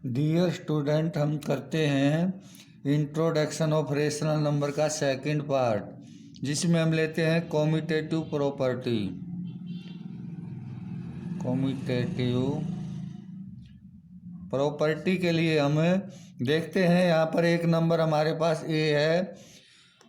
Dear student, हम करते हैं इंट्रोडक्शन ऑफ रेशनल नंबर का सेकंड पार्ट, जिसमें हम लेते हैं कॉम्यूटेटिव प्रॉपर्टी। कॉम्यूटेटिव प्रॉपर्टी के लिए हम देखते हैं, यहाँ पर एक नंबर हमारे पास ए है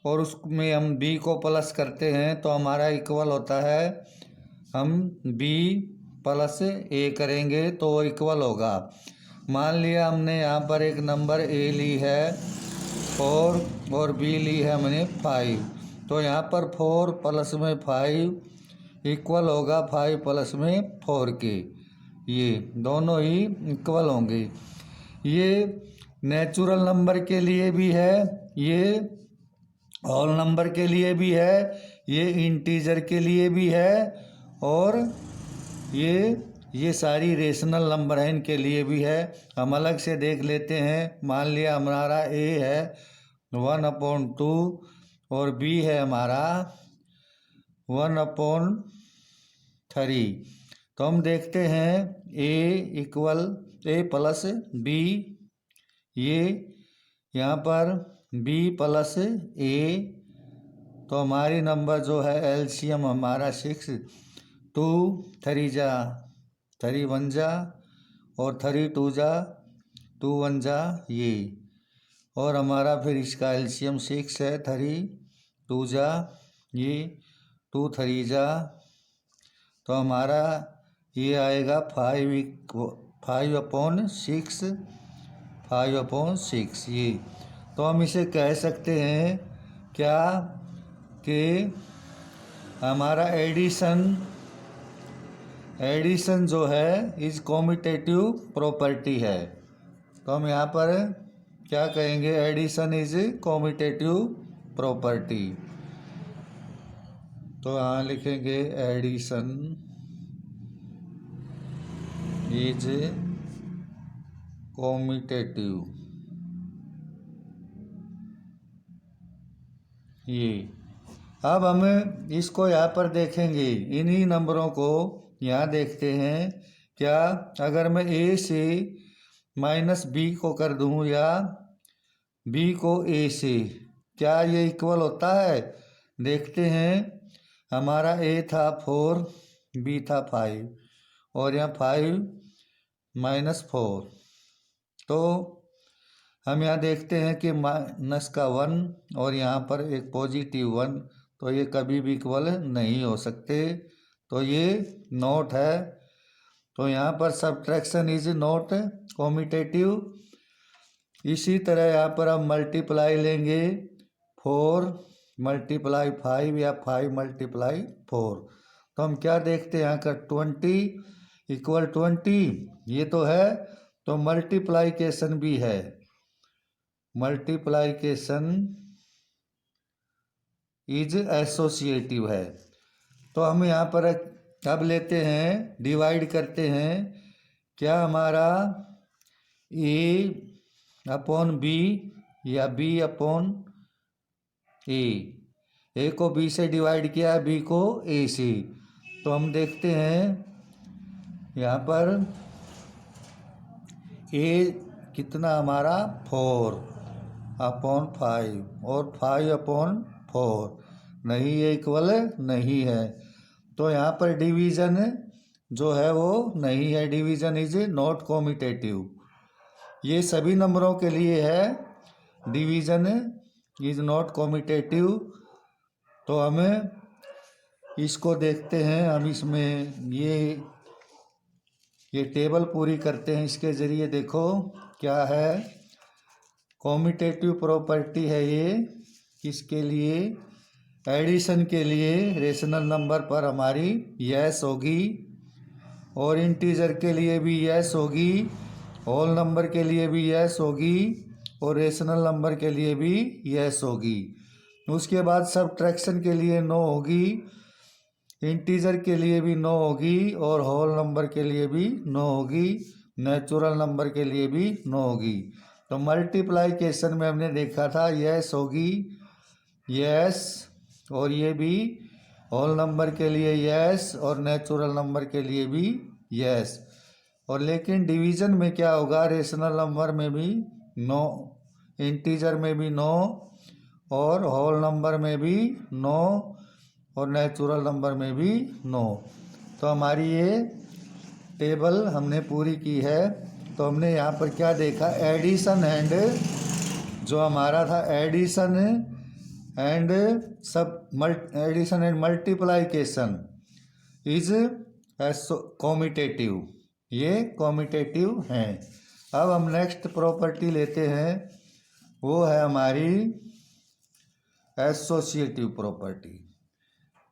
और उसमें हम बी को प्लस करते हैं तो हमारा इक्वल होता है। हम बी प्लस ए करेंगे तो वो इक्वल होगा। मान लिया हमने यहाँ पर एक नंबर ए ली है 4 और बी ली है हमने 5, तो यहाँ पर 4 प्लस में 5 इक्वल होगा 5 प्लस में 4 के। ये दोनों ही इक्वल होंगे। ये नेचुरल नंबर के लिए भी है, ये होल नंबर के लिए भी है, ये इंटीजर के लिए भी है और ये सारी रेशनल नंबर है इनके लिए भी है। हम अलग से देख लेते हैं। मान लिया हमारा ए है 1/2 और बी है हमारा 1/3। तो हम देखते हैं ए प्लस बी, ये यहाँ पर बी प्लस ए, तो हमारी नंबर जो है एलसीएम हमारा 6, 2 3 जा 3 1 जा और 3 2 जा 2 1 जा ये, और हमारा फिर इसका एलसीएम 6 है, 3 2 जा ये 2 3 जा, तो हमारा ये आएगा 5/6 ये। तो हम इसे कह सकते हैं क्या कि हमारा एडिशन जो है इज कॉम्यूटेटिव प्रॉपर्टी है। तो हम यहाँ पर क्या कहेंगे, एडिशन इज कॉम्यूटेटिव प्रॉपर्टी। तो यहाँ लिखेंगे एडिशन इज कॉम्यूटेटिव। ये अब हम इसको यहाँ पर देखेंगे, इन्हीं नंबरों को यहाँ देखते हैं। क्या अगर मैं ए से माइनस बी को कर दूँ या बी को ए से, क्या ये इक्वल होता है? देखते हैं। हमारा ए था 4, बी था 5 और यहाँ 5 - 4, तो हम यहाँ देखते हैं कि माइनस का 1 और यहाँ पर एक पॉजिटिव 1, तो ये कभी भी इक्वल नहीं हो सकते, तो ये नॉट है। तो यहाँ पर सब्ट्रैक्शन इज नॉट कॉम्यूटेटिव। इसी तरह यहाँ पर हम मल्टीप्लाई लेंगे, 4 × 5 या 5 × 4, तो हम क्या देखते हैं यहाँ का 20 = 20, ये तो है। तो मल्टीप्लाइकेशन भी है, मल्टीप्लाइकेशन इज एसोसिएटिव है। तो हम यहाँ पर अब लेते हैं, डिवाइड करते हैं। क्या हमारा A/B या B/A, ए को बी से डिवाइड किया, बी को ए से, तो हम देखते हैं यहाँ पर ए कितना हमारा 4/5 और 5/4 नहीं, ये इक्वल नहीं है। तो यहाँ पर डिवीज़न जो है वो नहीं है, डिवीज़न इज नॉट कॉम्यूटेटिव। ये सभी नंबरों के लिए है, डिवीज़न इज नॉट कॉम्यूटेटिव। तो हमें इसको देखते हैं, हम इसमें ये टेबल पूरी करते हैं इसके ज़रिए। देखो क्या है, कॉम्यूटेटिव प्रॉपर्टी है ये किसके लिए? एडिशन के लिए। रेशनल नंबर पर हमारी यस होगी और इंटीजर के लिए भी यस होगी, होल नंबर के लिए भी यस होगी और रेशनल नंबर के लिए भी यस होगी। उसके बाद सब्ट्रैक्शन के लिए नो होगी, इंटीजर के लिए भी नो होगी और होल नंबर के लिए भी नो होगी, नेचुरल नंबर के लिए भी नो होगी। तो मल्टीप्लाइकेशन में हमने देखा था यस होगी, यस, और ये भी होल नंबर के लिए यस और नेचुरल नंबर के लिए भी यस। और लेकिन डिवीज़न में क्या होगा, रेशनल नंबर में भी 9, इंटीजर में भी 9 और होल नंबर में भी 9 और नेचुरल नंबर में भी 9। तो हमारी ये टेबल हमने पूरी की है। तो हमने यहाँ पर क्या देखा, एडिशन एंड, जो हमारा था addition and addition and multiplication is commutative, ये कॉम्यूटेटिव हैं। अब हम नेक्स्ट प्रॉपर्टी लेते हैं, वो है हमारी एसोसिएटिव प्रॉपर्टी,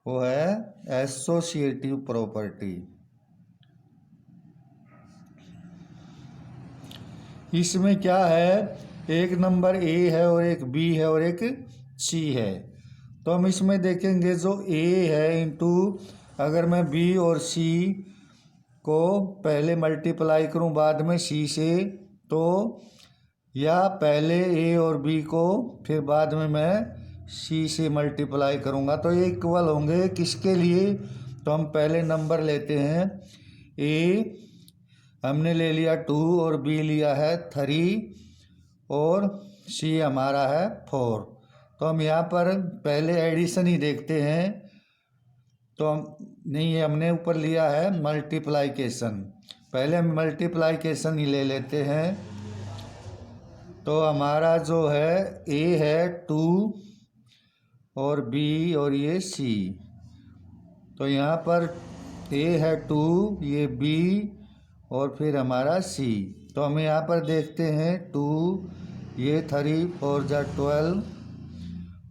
वो है एसोसिएटिव प्रॉपर्टी। इसमें क्या है, एक नंबर ए है और एक बी है और एक सी है। तो हम इसमें देखेंगे जो ए है इंटू, अगर मैं बी और सी को पहले मल्टीप्लाई करूं बाद में सी से, तो या पहले ए और बी को फिर बाद में मैं सी से मल्टीप्लाई करूंगा, तो ये इक्वल होंगे किसके लिए। तो हम पहले नंबर लेते हैं, ए हमने ले लिया 2 और बी लिया है 3 और सी हमारा है 4। तो हम यहाँ पर पहले एडिशन ही देखते हैं। तो हम नहीं, ये हमने ऊपर लिया है मल्टीप्लाइकेशन, पहले हम मल्टीप्लाइकेशन ही ले लेते हैं। तो हमारा जो है ए है 2 और बी और ये सी। तो यहाँ पर ए है 2, ये बी और फिर हमारा सी। तो हम यहाँ पर देखते हैं 2, ये 3 4 जा 12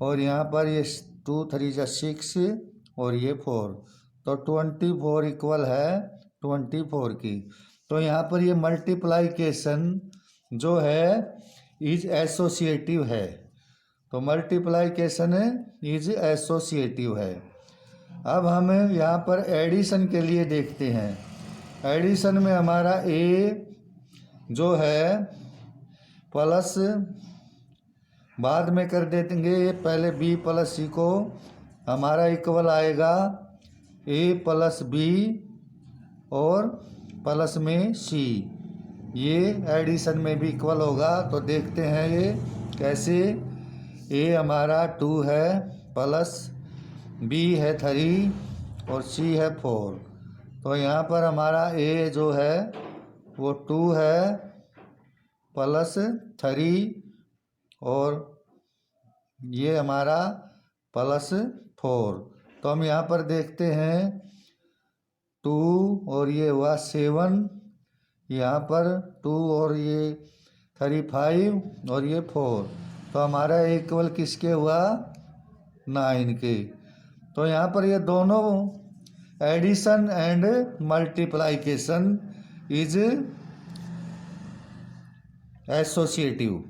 और यहाँ पर ये 2 3 जा 6 और ये 4। तो 24 इक्वल है 24 की। तो यहाँ पर ये मल्टीप्लाइकेशन जो है इज एसोसिएटिव है। तो मल्टीप्लाइकेशन इज एसोसिएटिव है। अब हम यहाँ पर एडिशन के लिए देखते हैं। एडिशन में हमारा ए जो है प्लस बाद में कर देंगे, पहले बी प्लस सी को हमारा इक्वल आएगा ए प्लस बी और प्लस में सी, ये एडिशन में भी इक्वल होगा। तो देखते हैं ये कैसे। ए हमारा 2 है प्लस बी है 3 और सी है 4। तो यहाँ पर हमारा ए जो है वो 2 है प्लस 3 और ये हमारा प्लस 4। तो हम यहाँ पर देखते हैं 2 और ये हुआ 7, यहाँ पर 2 और ये 3 5 और ये 4। तो हमारा इक्वल किसके हुआ, 9 के। तो यहाँ पर ये दोनों addition and multiplication is associative.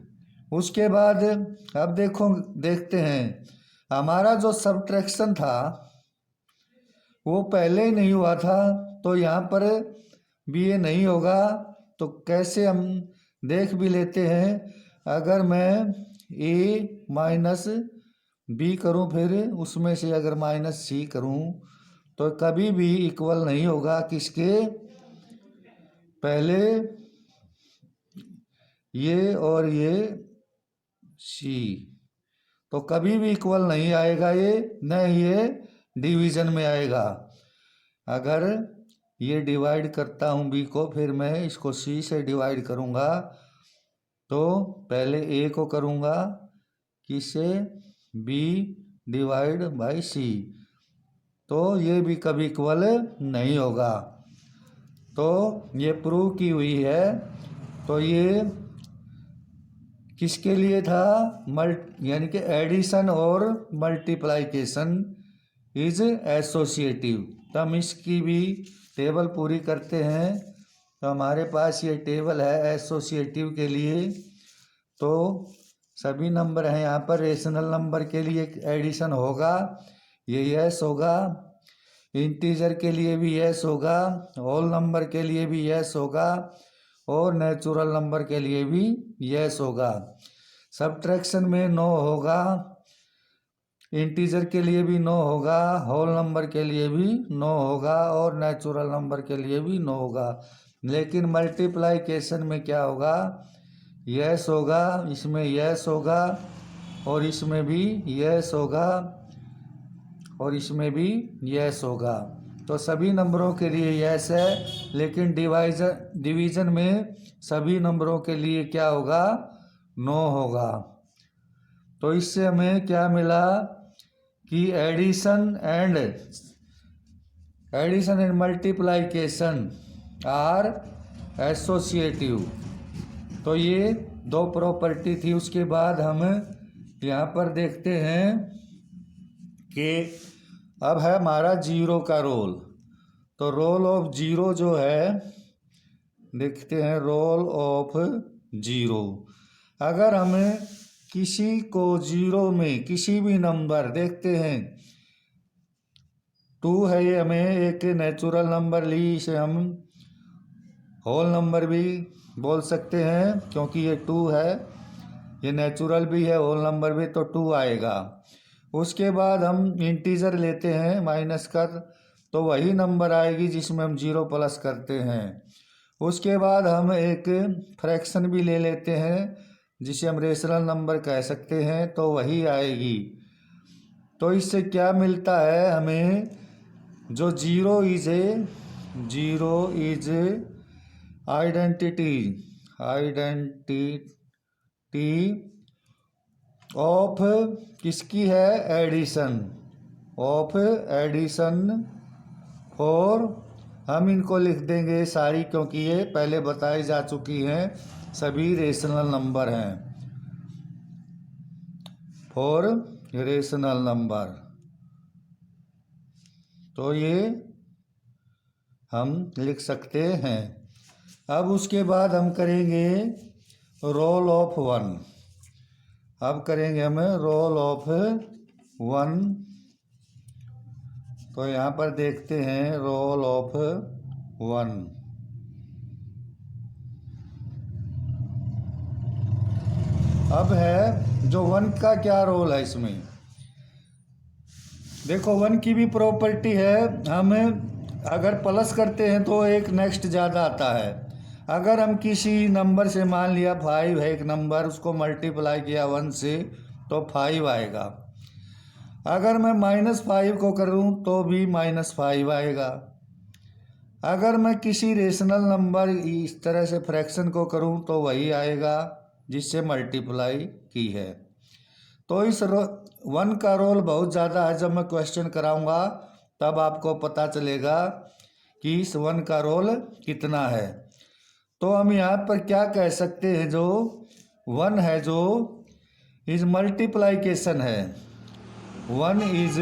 उसके बाद अब देखते हैं हमारा जो सब्ट्रैक्शन था वो पहले ही नहीं हुआ था, तो यहाँ पर भी ये नहीं होगा। तो कैसे हम देख भी लेते हैं, अगर मैं ए माइनस बी करूँ फिर उसमें से अगर माइनस सी करूँ तो कभी भी इक्वल नहीं होगा किसके, पहले ये और ये सी, तो कभी भी इक्वल नहीं आएगा ये, न ये डिवीज़न में आएगा। अगर ये डिवाइड करता हूँ बी को, फिर मैं इसको सी से डिवाइड करूँगा, तो पहले ए को करूँगा किससे, बी डिवाइड बाई सी, तो ये भी कभी इक्वल नहीं होगा। तो ये प्रूव की हुई है। तो ये किसके लिए था, यानी कि एडिशन और मल्टीप्लाइकेशन इज एसोसिएटिव। तो हम इसकी भी टेबल पूरी करते हैं। तो हमारे पास ये टेबल है एसोसिएटिव के लिए। तो सभी नंबर हैं यहाँ पर, रेशनल नंबर के लिए एडिशन होगा, ये यस होगा, इंटीजर के लिए भी यस होगा, होल नंबर के लिए भी यस होगा और नेचुरल नंबर के लिए भी यस होगा। सब्ट्रैक्शन में नो होगा, इंटीजर के लिए भी नो होगा, होल नंबर के लिए भी नो होगा और नेचुरल नंबर के लिए भी नो होगा। लेकिन मल्टीप्लाइकेशन में क्या होगा, यस होगा, इसमें यस होगा और इसमें भी यस होगा और इसमें भी यस होगा। तो सभी नंबरों के लिए यस है, लेकिन डिवीज़न में सभी नंबरों के लिए क्या होगा, नो होगा। तो इससे हमें क्या मिला कि addition and multiplication are associative. तो ये दो प्रॉपर्टी थी। उसके बाद हम यहाँ पर देखते हैं कि अब है हमारा जीरो का रोल। तो रोल ऑफ जीरो जो है, देखते हैं रोल ऑफ जीरो। अगर हमें किसी को जीरो में किसी भी नंबर देखते हैं, 2 है ये, हमें एक नेचुरल नंबर ली, इसे हम होल नंबर भी बोल सकते हैं क्योंकि ये 2 है, ये नेचुरल भी है होल नंबर भी, तो 2 आएगा। उसके बाद हम इंटीजर लेते हैं माइनस कर, तो वही नंबर आएगी जिसमें हम 0 प्लस करते हैं। उसके बाद हम एक फ्रैक्शन भी ले लेते हैं जिसे हम रेशनल नंबर कह सकते हैं, तो वही आएगी। तो इससे क्या मिलता है हमें, जो जीरो इज आइडेंटिटी ऑफ किसकी है, एडिशन, ऑफ एडिशन। और हम इनको लिख देंगे सारी, क्योंकि ये पहले बताई जा चुकी हैं, सभी रेशनल नंबर हैं, फॉर रेशनल नंबर। तो ये हम लिख सकते हैं। अब उसके बाद हम करेंगे रोल ऑफ 1। अब करेंगे हम रोल ऑफ 1। तो यहाँ पर देखते हैं रोल ऑफ 1। अब है जो 1 का क्या रोल है इसमें, देखो 1 की भी प्रॉपर्टी है, हम अगर प्लस करते हैं तो एक नेक्स्ट ज़्यादा आता है। अगर हम किसी नंबर से, मान लिया 5 है एक नंबर, उसको मल्टीप्लाई किया 1 से तो 5 आएगा। अगर मैं -5 को करूं तो भी -5 आएगा। अगर मैं किसी रेशनल नंबर इस तरह से फ्रैक्शन को करूं तो वही आएगा जिससे मल्टीप्लाई की है। तो इस 1 का रोल बहुत ज़्यादा है। जब मैं क्वेश्चन कराऊंगा तब आपको पता चलेगा कि इस 1 का रोल कितना है। तो हम यहाँ पर क्या कह सकते हैं, जो 1 है जो इज मल्टीप्लाइकेशन है, 1 इज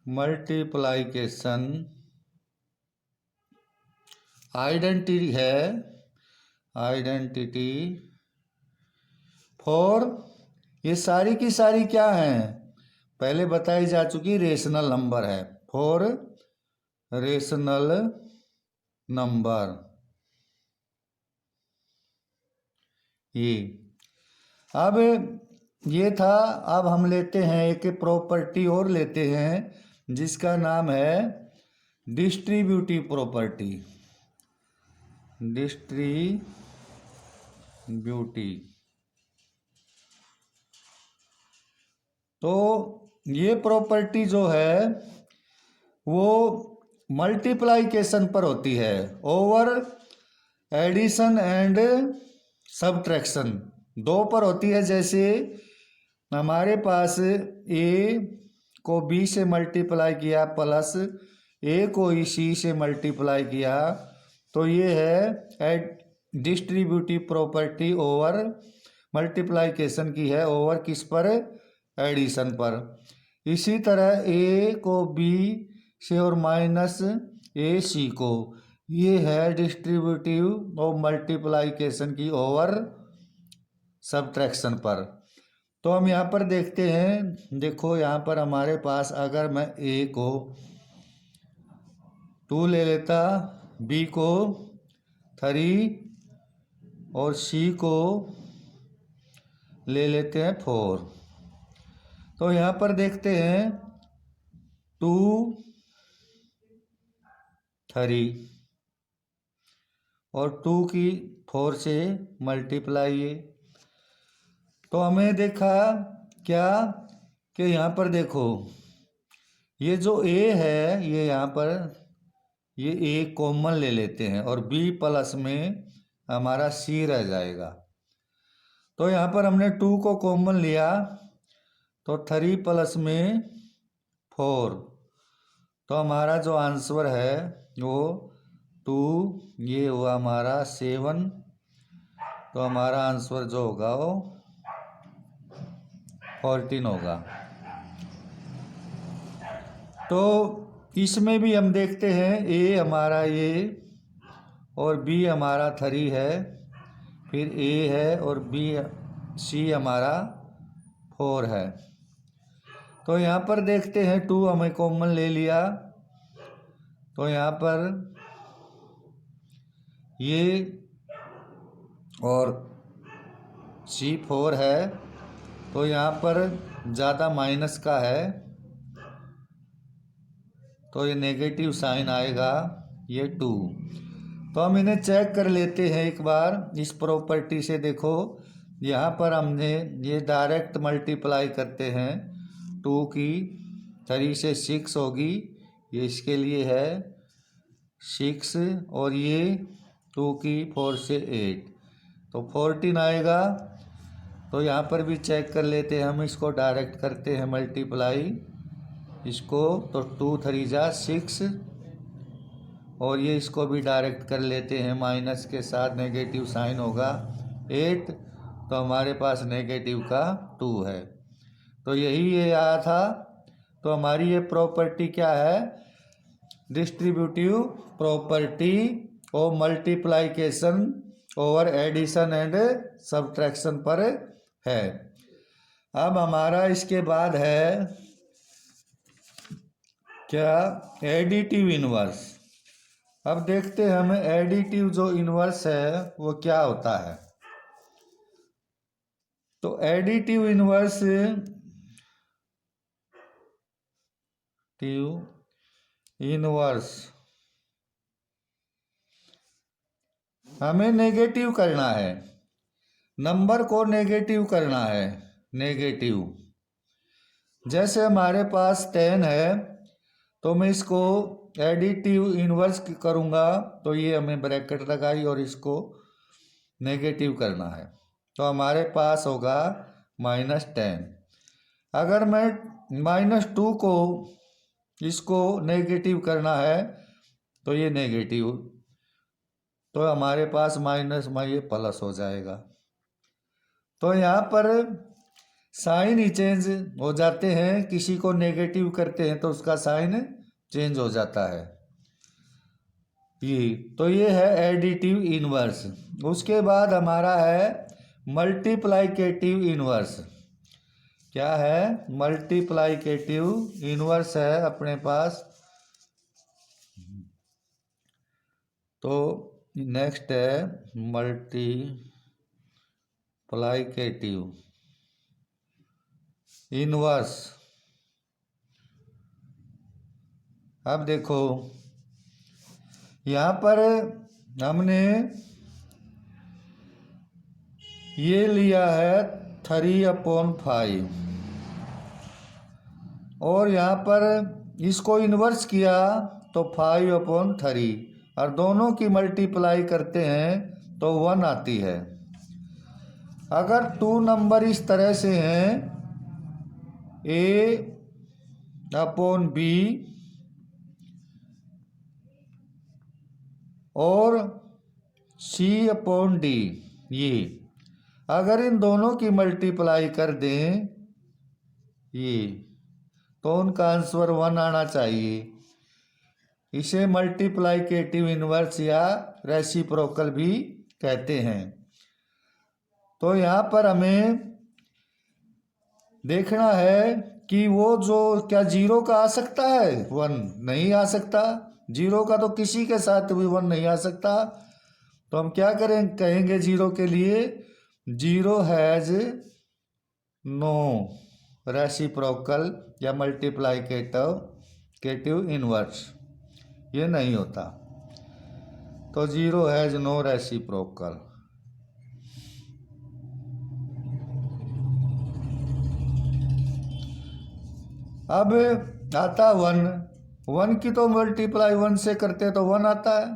मल्टीप्लाइकेशन आइडेंटिटी है, आइडेंटिटी फॉर, ये सारी की सारी क्या हैं, पहले बताई जा चुकी रेशनल नंबर है, फॉर रेशनल नंबर। ये अब ये था। अब हम लेते हैं एक प्रॉपर्टी और लेते हैं जिसका नाम है डिस्ट्रीब्यूटिव प्रॉपर्टी, डिस्ट्रीब्यूटिव। तो ये प्रॉपर्टी जो है वो मल्टीप्लाइकेशन पर होती है, ओवर एडिशन एंड सब्ट्रैक्शन 2 पर होती है। जैसे हमारे पास ए को बी से मल्टीप्लाई किया प्लस ए को सी से मल्टीप्लाई किया, तो ये है डिस्ट्रीब्यूटिव प्रॉपर्टी ओवर मल्टीप्लाइकेशन की है, ओवर किस पर, एडिशन पर। इसी तरह ए को बी से और माइनस ए सी को, ये है डिस्ट्रीब्यूटिव और मल्टीप्लाइकेशन की ओवर सब्ट्रैक्शन पर। तो हम यहाँ पर देखते हैं, देखो यहाँ पर हमारे पास अगर मैं ए को 2 ले लेता, बी को 3 और सी को ले लेते हैं 4। तो यहाँ पर देखते हैं 2 3 और 2 की 4 से मल्टीप्लाई है। तो हमें देखा क्या कि यहाँ पर देखो ये जो a है ये यहाँ पर ये a कॉमन ले लेते हैं और b प्लस में हमारा c रह जाएगा। तो यहाँ पर हमने 2 को कॉमन लिया तो 3 प्लस में 4, तो हमारा जो आंसर है वो 2, ये हुआ हमारा 7। तो हमारा आंसर जो होगा वो 14 होगा। तो इसमें भी हम देखते हैं a हमारा ये और b हमारा 3 है, फिर a है और c हमारा 4 है। तो यहाँ पर देखते हैं 2 हमें कॉमन ले लिया तो यहाँ पर ये और c 4 है, तो यहाँ पर ज़्यादा माइनस का है तो ये नेगेटिव साइन आएगा, ये 2। तो हम इन्हें चेक कर लेते हैं एक बार इस प्रॉपर्टी से। देखो यहाँ पर हमने ये डायरेक्ट मल्टीप्लाई करते हैं, 2 की 3 से 6 होगी, ये इसके लिए है 6 और ये 2 की 4 से 8 तो 14 आएगा। तो यहाँ पर भी चेक कर लेते हैं हम, इसको डायरेक्ट करते हैं मल्टीप्लाई इसको, तो 2 3 जा 6 और ये इसको भी डायरेक्ट कर लेते हैं, माइनस के साथ नेगेटिव साइन होगा 8, तो हमारे पास नेगेटिव का 2 है। तो यही ये आया था। तो हमारी ये प्रॉपर्टी क्या है, डिस्ट्रीब्यूटिव प्रॉपर्टी और multiplication over addition and subtraction पर है। अब हमारा इसके बाद है क्या, एडिटिव इनवर्स। अब देखते हैं हमें एडिटिव जो इनवर्स है वो क्या होता है। तो एडिटिव इनवर्स हमें नेगेटिव करना है, नंबर को नेगेटिव करना है, नेगेटिव। जैसे हमारे पास 10 है तो मैं इसको एडिटिव इनवर्स करूँगा तो ये हमें ब्रैकेट लगाई और इसको नेगेटिव करना है, तो हमारे पास होगा -10। अगर मैं -2 को इसको नेगेटिव करना है तो ये नेगेटिव, तो हमारे पास माइनस में ये प्लस हो जाएगा। तो यहाँ पर साइन ही चेंज हो जाते हैं, किसी को नेगेटिव करते हैं तो उसका साइन चेंज हो जाता है ये। तो ये है एडिटिव इनवर्स। उसके बाद हमारा है मल्टीप्लाइकेटिव इनवर्स। क्या है, मल्टीप्लाइकेटिव इनवर्स है अपने पास। तो नेक्स्ट है मल्टीप्लाइकेटिव इनवर्स। अब देखो यहाँ पर हमने ये लिया है 3/5 और यहाँ पर इसको इन्वर्स किया तो 5/3 और दोनों की मल्टीप्लाई करते हैं तो 1 आती है। अगर 2 नंबर इस तरह से हैं A/B और C/D, ये अगर इन दोनों की मल्टीप्लाई कर दें ये तो उनका आंसर 1 आना चाहिए। इसे मल्टीप्लाइकेटिव इनवर्स या रेसिप्रोकल भी कहते हैं। तो यहाँ पर हमें देखना है कि वो जो क्या 0 का आ सकता है, 1 नहीं आ सकता, 0 का तो किसी के साथ भी 1 नहीं आ सकता। तो हम क्या करें, कहेंगे 0 के लिए 0 हैज नो रेसिप्रोकल या मल्टीप्लाइकेटिव इनवर्स, ये नहीं होता। तो 0 हैज नो रेसिप्रोकल। अब आता 1, 1 की तो मल्टीप्लाई 1 से करते तो 1 आता है,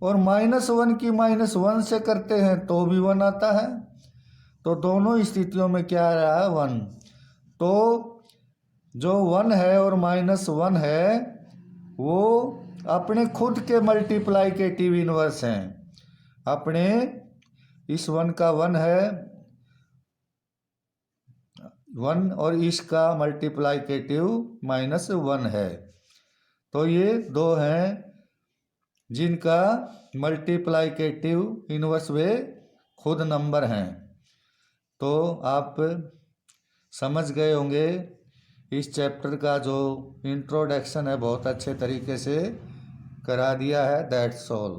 और -1 की -1 से करते हैं तो भी 1 आता है। तो दोनों स्थितियों में क्या आ रहा है? 1। तो जो 1 है और -1 है वो अपने खुद के मल्टीप्लाइकेटिव इनवर्स हैं। अपने इस 1 का 1 है 1 और इसका मल्टीप्लाइकेटिव -1 है। तो ये दो हैं जिनका मल्टीप्लाइकेटिव इनवर्स वे खुद नंबर हैं। तो आप समझ गए होंगे इस चैप्टर का जो इंट्रोडक्शन है बहुत अच्छे तरीके से करा दिया है। That's all.